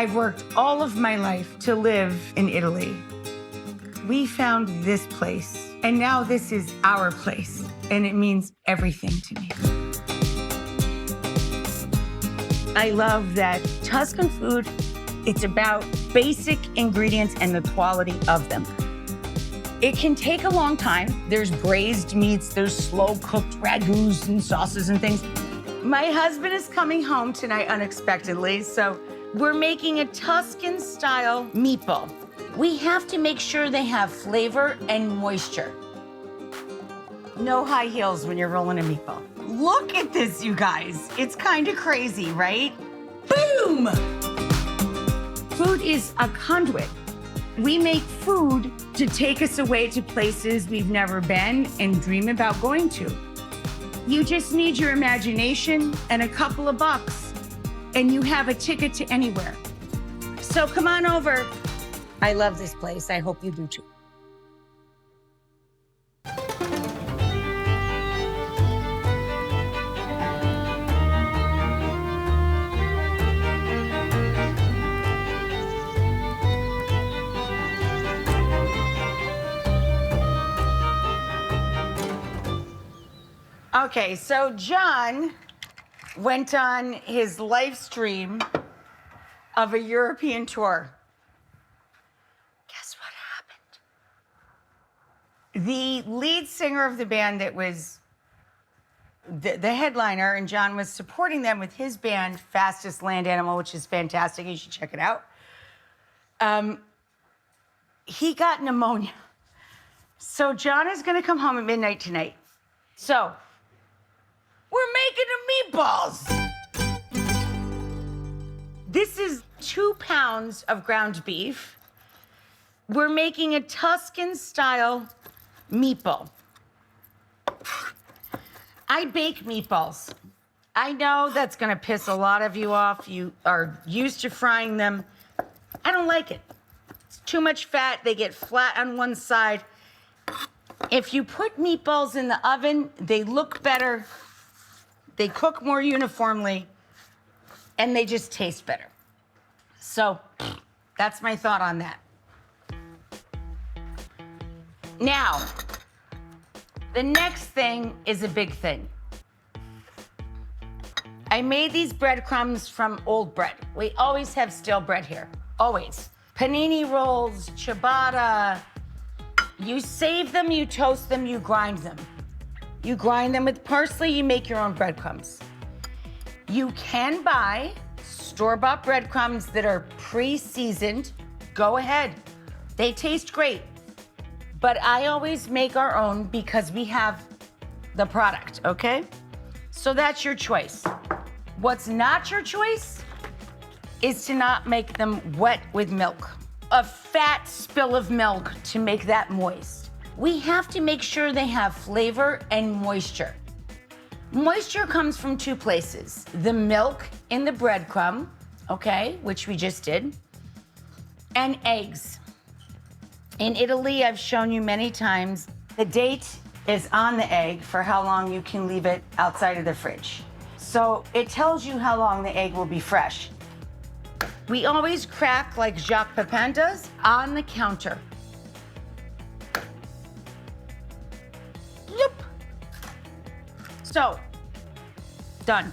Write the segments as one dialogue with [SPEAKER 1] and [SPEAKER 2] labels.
[SPEAKER 1] I've worked all of my life to live in Italy. We found this place, and now this is our place, and it means everything to me. I love that Tuscan food, it's about basic ingredients and the quality of them. It can take a long time. There's braised meats, there's slow-cooked ragouts and sauces and things. My husband is coming home tonight unexpectedly, so we're making a Tuscan-style meatball. We have to make sure they have flavor and moisture. No high heels when you're rolling a meatball. Look at this, you guys. It's kind of crazy, right? Boom! Food is a conduit. We make food to take us away to places we've never been and dream about going to. You just need your imagination and a couple of bucks, and you have a ticket to anywhere. So come on over. I love this place. I hope you do too. Okay, so John went on his live stream of a European tour. Guess what happened? The lead singer of the band that was the headliner, and John was supporting them with his band, Fastest Land Animal, which is fantastic. You should check it out. He got pneumonia. So John is gonna come home at midnight tonight. So, we're making the meatballs. This is 2 pounds of ground beef. We're making a Tuscan-style meatball. I bake meatballs. I know that's gonna piss a lot of you off. You are used to frying them. I don't like it. It's too much fat. They get flat on one side. If you put meatballs in the oven, they look better. They cook more uniformly, and they just taste better. So that's my thought on that. Now, the next thing is a big thing. I made these breadcrumbs from old bread. We always have stale bread here, always. Panini rolls, ciabatta. You save them, you toast them, you grind them. You grind them with parsley, you make your own breadcrumbs. You can buy store-bought breadcrumbs that are pre-seasoned. Go ahead. They taste great. But I always make our own because we have the product, okay? So that's your choice. What's not your choice is to not make them wet with milk. A fat spill of milk to make that moist. We have to make sure they have flavor and moisture. Moisture comes from 2 places. The milk in the breadcrumb, okay, which we just did, and eggs. In Italy, I've shown you many times, the date is on the egg for how long you can leave it outside of the fridge. So it tells you how long the egg will be fresh. We always crack, like Jacques Pepin does, on the counter. Yep. So, done.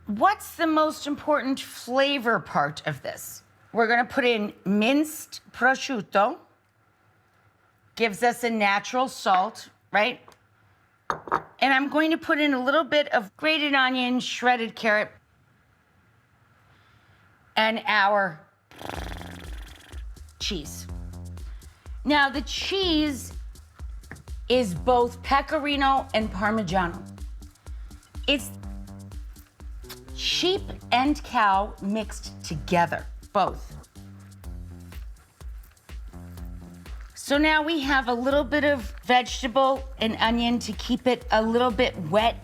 [SPEAKER 1] What's the most important flavor part of this? We're gonna put in minced prosciutto. Gives us a natural salt, right? And I'm going to put in a little bit of grated onion, shredded carrot, and our cheese. Now, the cheese is both pecorino and parmigiano. It's sheep and cow mixed together, both. So now we have a little bit of vegetable and onion to keep it a little bit wet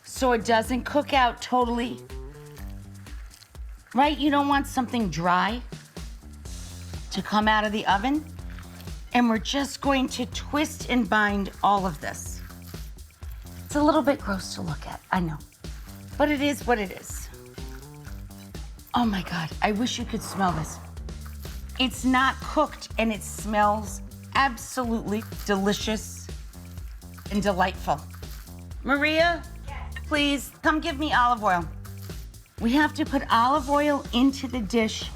[SPEAKER 1] so it doesn't cook out totally. Right? You don't want something dry to come out of the oven. And we're just going to twist and bind all of this. It's a little bit gross to look at, I know. But it is what it is. Oh my God, I wish you could smell this. It's not cooked and it smells absolutely delicious and delightful. Maria, please come give me olive oil. We have to put olive oil into the dish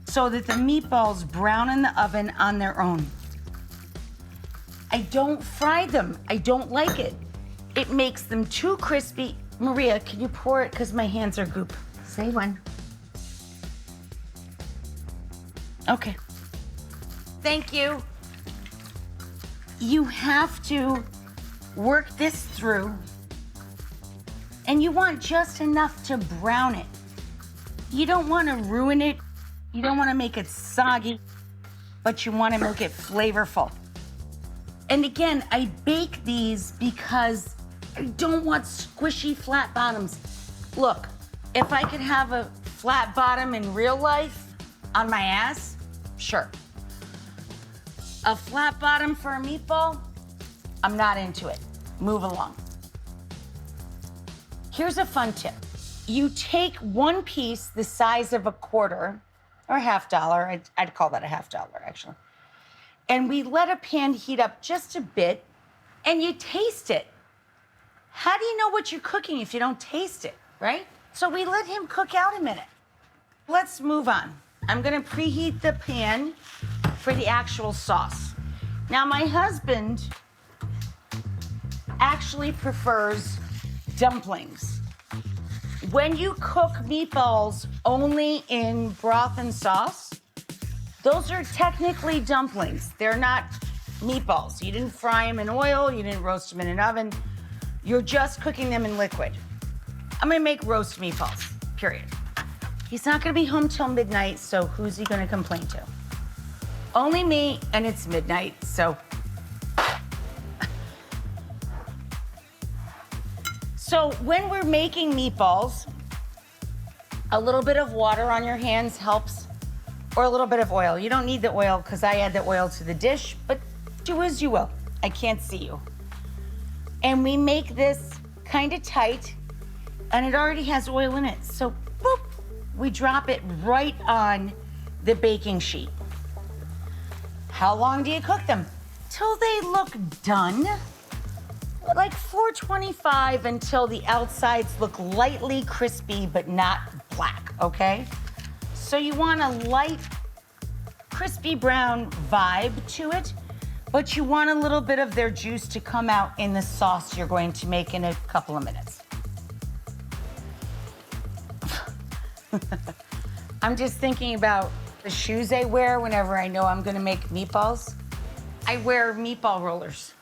[SPEAKER 1] so that the meatballs brown in the oven on their own. I don't fry them. I don't like it. It makes them too crispy. Maria, can you pour it? Because my hands are goop.
[SPEAKER 2] Say one.
[SPEAKER 1] Okay. Thank you. You have to work this through, and you want just enough to brown it. You don't want to ruin it. You don't want to make it soggy, but you want to make it flavorful. And again, I bake these because I don't want squishy flat bottoms. Look, if I could have a flat bottom in real life on my ass, sure. A flat bottom for a meatball, I'm not into it. Move along. Here's a fun tip. You take one piece the size of a quarter or $50, I'd call that a $50 actually. And we let a pan heat up just a bit and you taste it. How do you know what you're cooking if you don't taste it, right? So we let him cook out a minute. Let's move on. I'm gonna preheat the pan for the actual sauce. Now my husband actually prefers dumplings. When you cook meatballs only in broth and sauce, those are technically dumplings. They're not meatballs. You didn't fry them in oil, you didn't roast them in an oven. You're just cooking them in liquid. I'm gonna make roast meatballs, period. He's not gonna be home till midnight, so who's he gonna complain to? Only me, and it's midnight, so. So when we're making meatballs, a little bit of water on your hands helps, or a little bit of oil. You don't need the oil because I add the oil to the dish, but do as you will. I can't see you. And we make this kind of tight, and it already has oil in it. So boop, we drop it right on the baking sheet. How long do you cook them? Till they look done. Like 425 until the outsides look lightly crispy but not black, okay? So you want a light, crispy brown vibe to it, but you want a little bit of their juice to come out in the sauce you're going to make in a couple of minutes. I'm just thinking about the shoes I wear whenever I know I'm gonna make meatballs. I wear meatball rollers.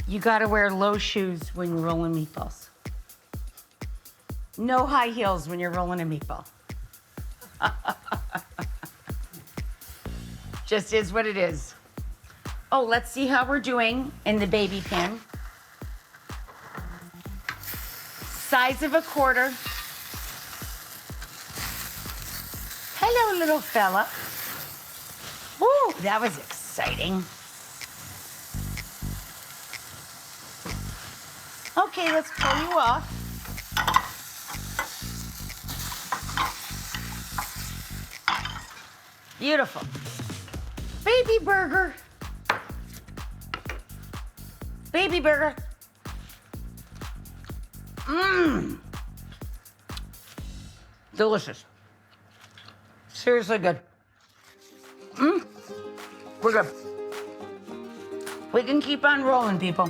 [SPEAKER 1] You gotta wear low shoes when you're rolling meatballs. No high heels when you're rolling a meatball. Just is what it is. Oh, let's see how we're doing in the baby pan. Size of a quarter. Hello, little fella. Woo, that was exciting. Okay, let's pull you off. Beautiful. Baby burger. Baby burger. Mmm. Delicious. Seriously good. Mmm. We're good. We can keep on rolling, people.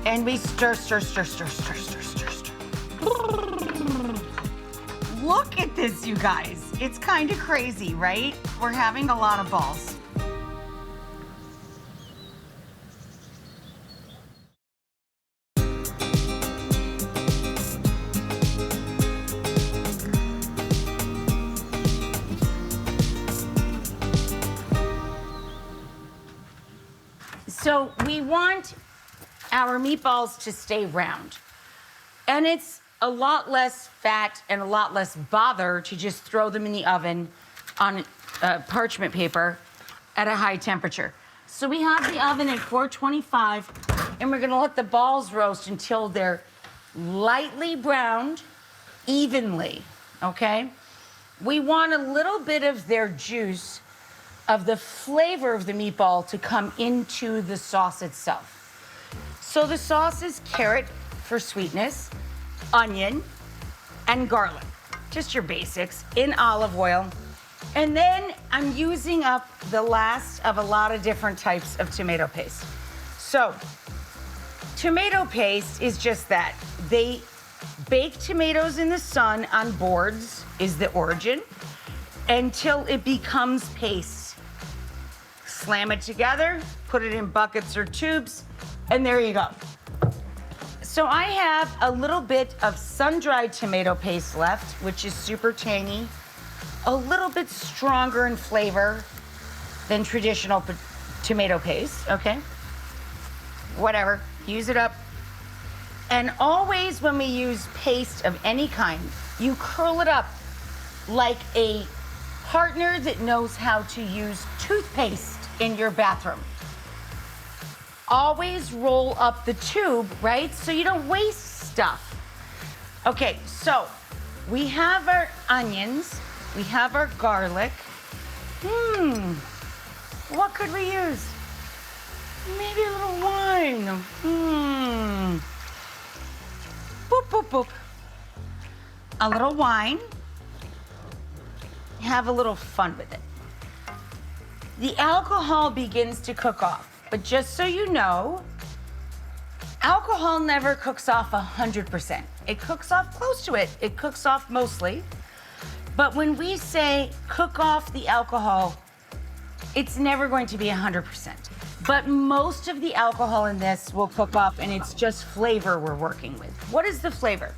[SPEAKER 1] And we stir, stir, stir, stir, stir, stir, stir, stir. Look at this, you guys. It's kind of crazy, right? We're having a lot of balls. So we want our meatballs to stay round. And it's a lot less fat and a lot less bother to just throw them in the oven on parchment paper at a high temperature. So we have the oven at 425, and we're gonna let the balls roast until they're lightly browned evenly, okay? We want a little bit of their juice, of the flavor of the meatball to come into the sauce itself. So the sauce is carrot for sweetness, onion, and garlic. Just your basics in olive oil. And then I'm using up the last of a lot of different types of tomato paste. So tomato paste is just that. They bake tomatoes in the sun on boards is the origin until it becomes paste. Slam it together, put it in buckets or tubes, and there you go. So I have a little bit of sun-dried tomato paste left, which is super tangy, a little bit stronger in flavor than traditional tomato paste, okay? Whatever, use it up. And always when we use paste of any kind, you curl it up like a partner that knows how to use toothpaste in your bathroom. Always roll up the tube, right? So you don't waste stuff. Okay, so we have our onions, we have our garlic. What could we use? Maybe a little wine. Boop, boop, boop. A little wine. Have a little fun with it. The alcohol begins to cook off, but just so you know, alcohol never cooks off 100%. It cooks off close to it. It cooks off mostly. But when we say cook off the alcohol, it's never going to be 100%. But most of the alcohol in this will cook off, and it's just flavor we're working with. What is the flavor?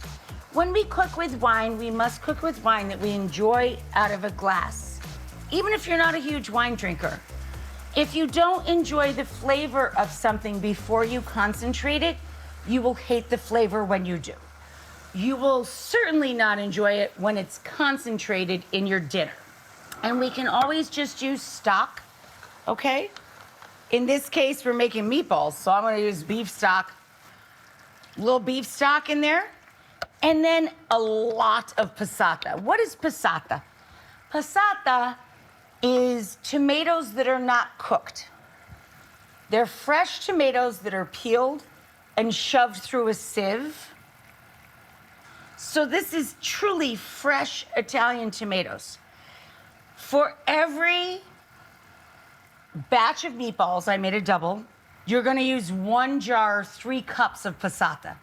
[SPEAKER 1] When we cook with wine, we must cook with wine that we enjoy out of a glass. Even if you're not a huge wine drinker, if you don't enjoy the flavor of something before you concentrate it, you will hate the flavor when you do. You will certainly not enjoy it when it's concentrated in your dinner. And we can always just use stock, okay? In this case, we're making meatballs, so I'm gonna use beef stock. A little beef stock in there, and then a lot of passata. What is passata? Passata is tomatoes that are not cooked. They're fresh tomatoes that are peeled and shoved through a sieve. So this is truly fresh Italian tomatoes. For every batch of meatballs, I made a double, you're gonna use 1 jar, 3 cups of passata.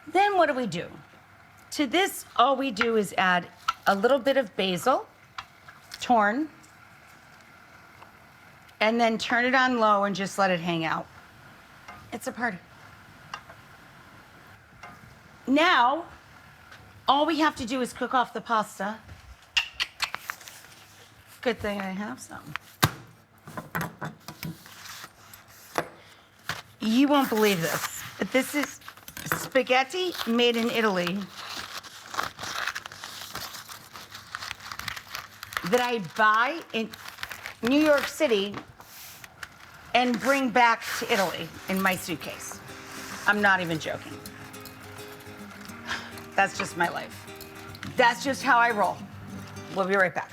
[SPEAKER 1] Then what do? To this, all we do is add a little bit of basil, torn, and then turn it on low and just let it hang out. It's a party. Now, all we have to do is cook off the pasta. Good thing I have some. You won't believe this, but this is spaghetti made in Italy that I buy in New York City and bring back to Italy in my suitcase. I'm not even joking. That's just my life. That's just how I roll. We'll be right back.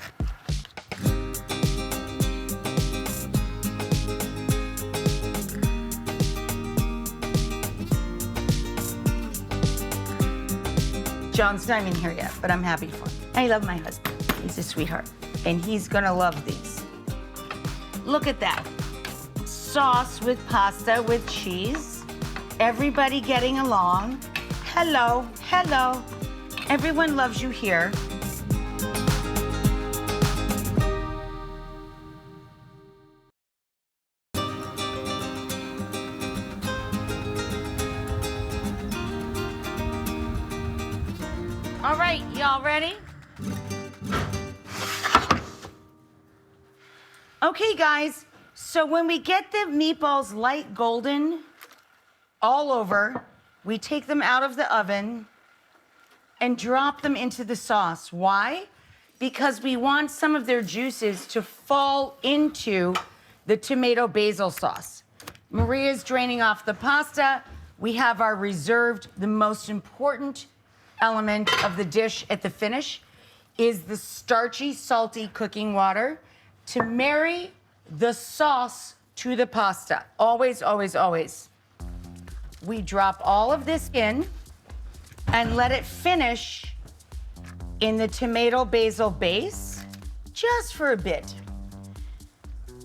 [SPEAKER 1] John's not even here yet, but I'm happy for him. I love my husband. He's a sweetheart, and he's gonna love these. Look at that. Sauce with pasta with cheese. Everybody getting along. Hello, hello. Everyone loves you here. All right, y'all ready? Okay, guys, so when we get the meatballs light golden all over, we take them out of the oven and drop them into the sauce. Why? Because we want some of their juices to fall into the tomato basil sauce. Maria's draining off the pasta. We have our reserved, the most important element of the dish at the finish is the starchy, salty cooking water to marry the sauce to the pasta. Always, always, always. We drop all of this in and let it finish in the tomato basil base just for a bit.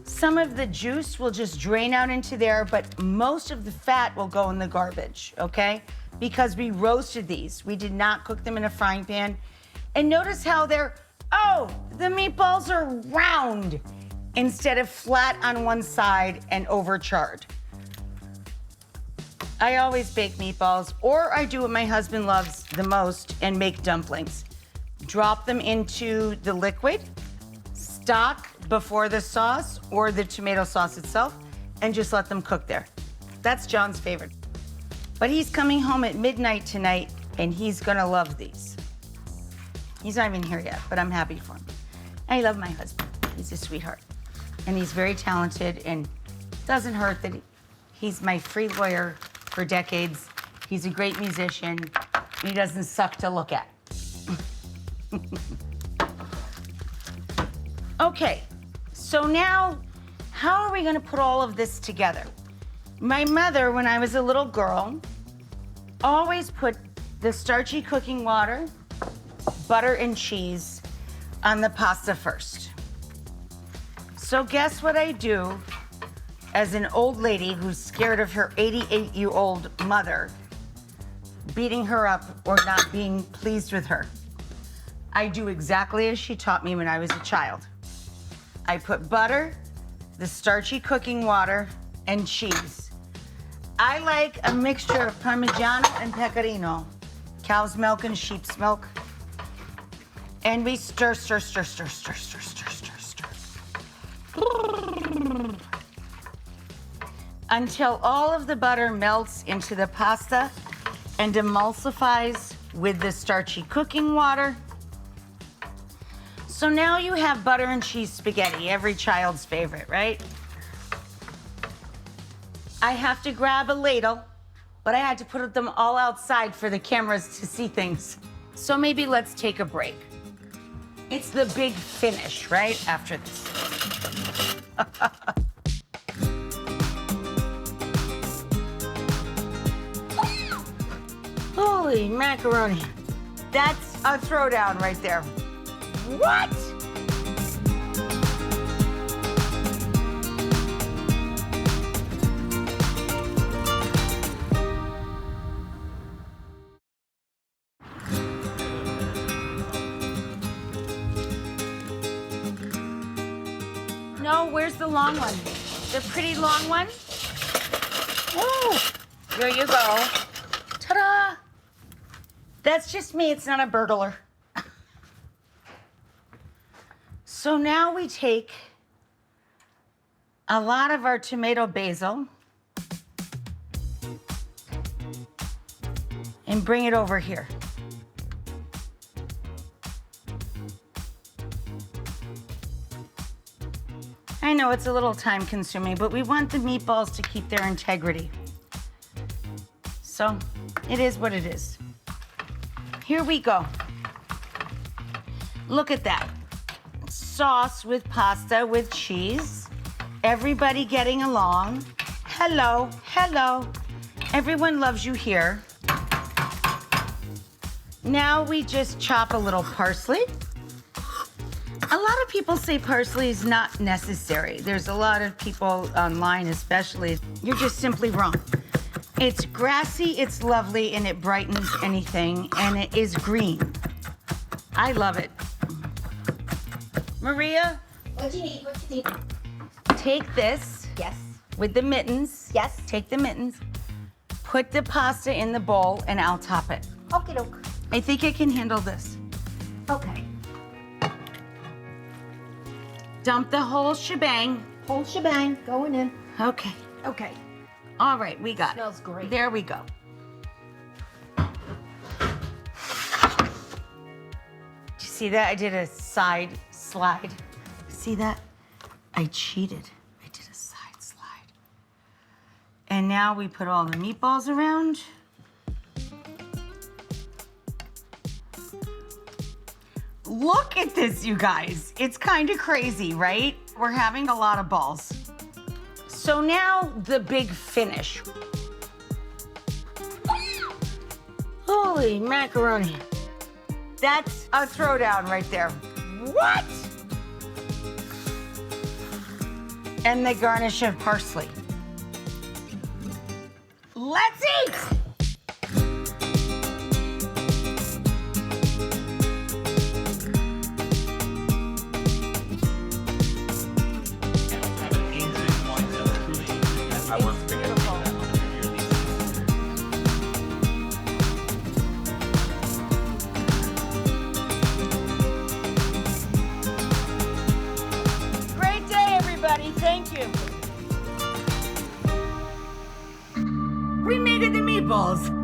[SPEAKER 1] Some of the juice will just drain out into there, but most of the fat will go in the garbage, okay? Because we roasted these. We did not cook them in a frying pan. And notice how the meatballs are round instead of flat on one side and overcharred. I always bake meatballs, or I do what my husband loves the most and make dumplings. Drop them into the liquid, stock before the sauce or the tomato sauce itself, and just let them cook there. That's John's favorite. But he's coming home at midnight tonight, and he's gonna love these. He's not even here yet, but I'm happy for him. I love my husband. He's a sweetheart. And he's very talented, and doesn't hurt that he's my free lawyer for decades. He's a great musician. He doesn't suck to look at. Okay, so now, how are we gonna put all of this together? My mother, when I was a little girl, always put the starchy cooking water, butter and cheese on the pasta first. So guess what I do as an old lady who's scared of her 88-year-old mother beating her up or not being pleased with her? I do exactly as she taught me when I was a child. I put butter, the starchy cooking water, and cheese. I like a mixture of Parmigiano and Pecorino, cow's milk and sheep's milk. And we stir, stir, stir, stir, stir, stir, stir, stir, stir. Until all of the butter melts into the pasta and emulsifies with the starchy cooking water. So now you have butter and cheese spaghetti, every child's favorite, right? I have to grab a ladle, but I had to put them all outside for the cameras to see things. So maybe let's take a break. It's the big finish, right? After this. Holy macaroni. That's a throwdown right there. What? No, where's the long one? The pretty long one? Oh, here you go. Ta-da! That's just me, it's not a burglar. So now we take a lot of our tomato basil and bring it over here. I know it's a little time consuming, but we want the meatballs to keep their integrity. So it is what it is. Here we go. Look at that. Sauce with pasta with cheese. Everybody getting along. Hello, hello. Everyone loves you here. Now we just chop a little parsley. A lot of people say parsley is not necessary. There's a lot of people online especially. You're just simply wrong. It's grassy, it's lovely, and it brightens anything, and it is green. I love it. Maria?
[SPEAKER 2] What do you need? What do you need?
[SPEAKER 1] Take this.
[SPEAKER 2] Yes.
[SPEAKER 1] With the mittens.
[SPEAKER 2] Yes.
[SPEAKER 1] Take the mittens. Put the pasta in the bowl, and I'll top it.
[SPEAKER 2] Okie doke.
[SPEAKER 1] I think I can handle this.
[SPEAKER 2] Okay.
[SPEAKER 1] Dump the whole shebang.
[SPEAKER 2] Whole shebang going in.
[SPEAKER 1] Okay.
[SPEAKER 2] Okay.
[SPEAKER 1] All right, we got it.
[SPEAKER 2] Smells great.
[SPEAKER 1] There we go. see that? I did a side slide. See that? I cheated. I did a side slide. And now we put all the meatballs around. Look at this, you guys. It's kind of crazy, right? We're having a lot of balls. So now the big finish. Holy macaroni. That's a throwdown right there. What? And the garnish of parsley. Let's eat! It's beautiful. Great day, everybody. Thank you. We made it the meatballs.